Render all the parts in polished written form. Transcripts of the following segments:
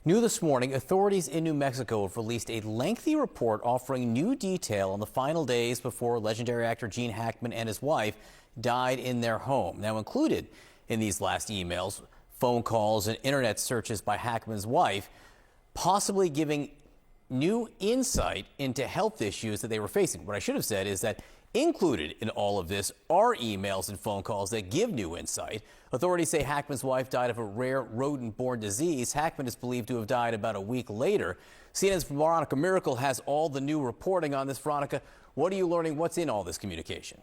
New this morning, authorities in New Mexico have released a lengthy report offering new detail on the final days before legendary actor Gene Hackman and his wife died in their home. Now, included in these last emails, phone calls and internet searches by Hackman's wife, possibly giving new insight into health issues that they were facing. What I should have said is that included in all of this are emails and phone calls that give new insight. Authorities say Hackman's wife died of a rare rodent-borne disease. Hackman is believed to have died about a week later. CNN's Veronica Miracle has all the new reporting on this. Veronica, what are you learning? What's in all this communication?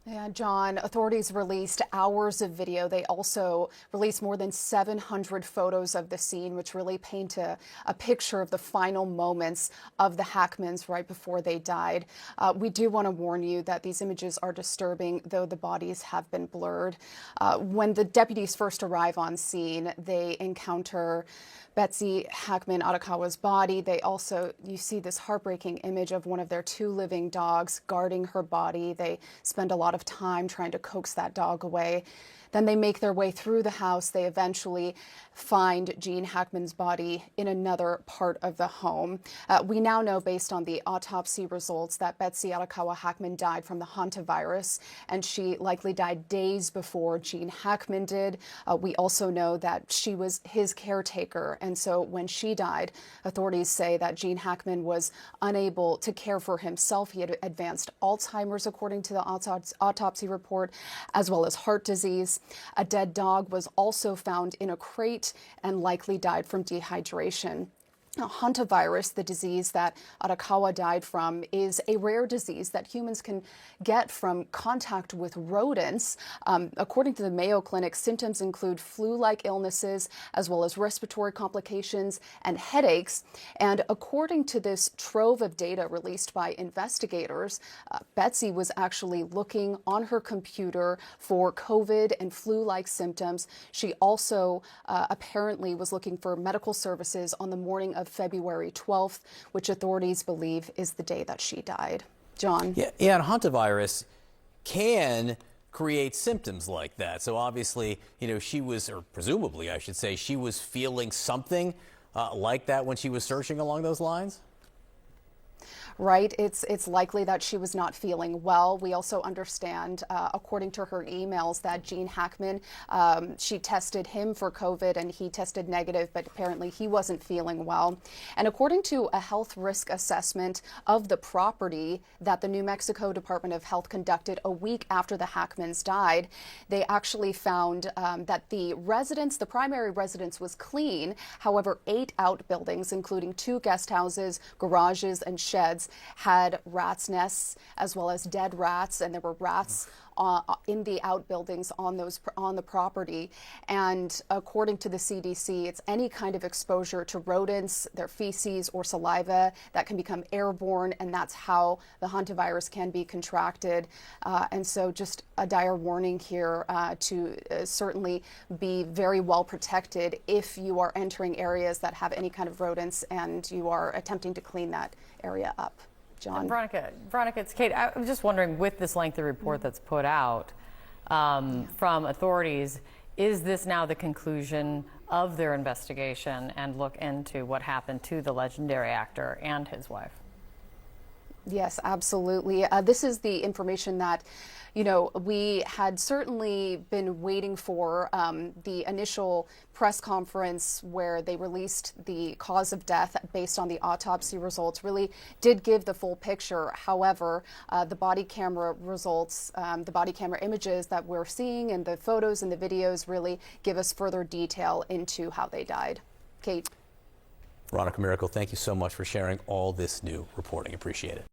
Yeah, John, authorities released hours of video. They also released more than 700 photos of the scene, which really paint a picture of the final moments of the Hackmans right before they died. We do want to warn you that these images are disturbing, though the bodies have been blurred. When the deputies first arrive on scene, they encounter Betsy Hackman Arakawa's body. You see this heartbreaking image of one of their two living dogs guarding her body. They spend a lot of time trying to coax that dog away. Then they make their way through the house. They eventually find Gene Hackman's body in another part of the home. We now know, based on the autopsy results, that Betsy Arakawa Hackman died from the hantavirus, and she likely died days before Gene Hackman did. We also know that she was his caretaker, and so when she died, authorities say that Gene Hackman was unable to care for himself. He had advanced Alzheimer's, according to the autopsy report, as well as heart disease. A dead dog was also found in a crate and likely died from dehydration. Now, hantavirus, the disease that Arakawa died from, is a rare disease that humans can get from contact with rodents. According to the Mayo Clinic, symptoms include flu-like illnesses, as well as respiratory complications and headaches. And according to this trove of data released by investigators, Betsy was actually looking on her computer for COVID and flu-like symptoms. She also apparently was looking for medical services on the morning of February 12th, which authorities believe is the day that she died. John? Yeah, and hantavirus can create symptoms like that. So obviously, she was, or presumably I should say, she was feeling something like that when she was searching along those lines? Right. It's likely that she was not feeling well. We also understand, according to her emails, that Gene Hackman, she tested him for COVID and he tested negative, but apparently he wasn't feeling well. And according to a health risk assessment of the property that the New Mexico Department of Health conducted a week after the Hackmans died, they actually found that the primary residence was clean. However, 8 outbuildings, including 2 guest houses, garages, and sheds, had rats' nests as well as dead rats, and there were rats in the outbuildings on the property. And according to the CDC, it's any kind of exposure to rodents, their feces or saliva, that can become airborne, and that's how the hantavirus can be contracted. And so just a dire warning here to certainly be very well protected if you are entering areas that have any kind of rodents and you are attempting to clean that area up. John? Veronica, it's Kate. I was just wondering, with this lengthy report that's put out from authorities, is this now the conclusion of their investigation and look into what happened to the legendary actor and his wife? Yes, absolutely. This is the information that, we had certainly been waiting for. The initial press conference where they released the cause of death based on the autopsy results really did give the full picture. However, the body camera results, the body camera images that we're seeing and the photos and the videos really give us further detail into how they died. Kate? Veronica Miracle, thank you so much for sharing all this new reporting. Appreciate it.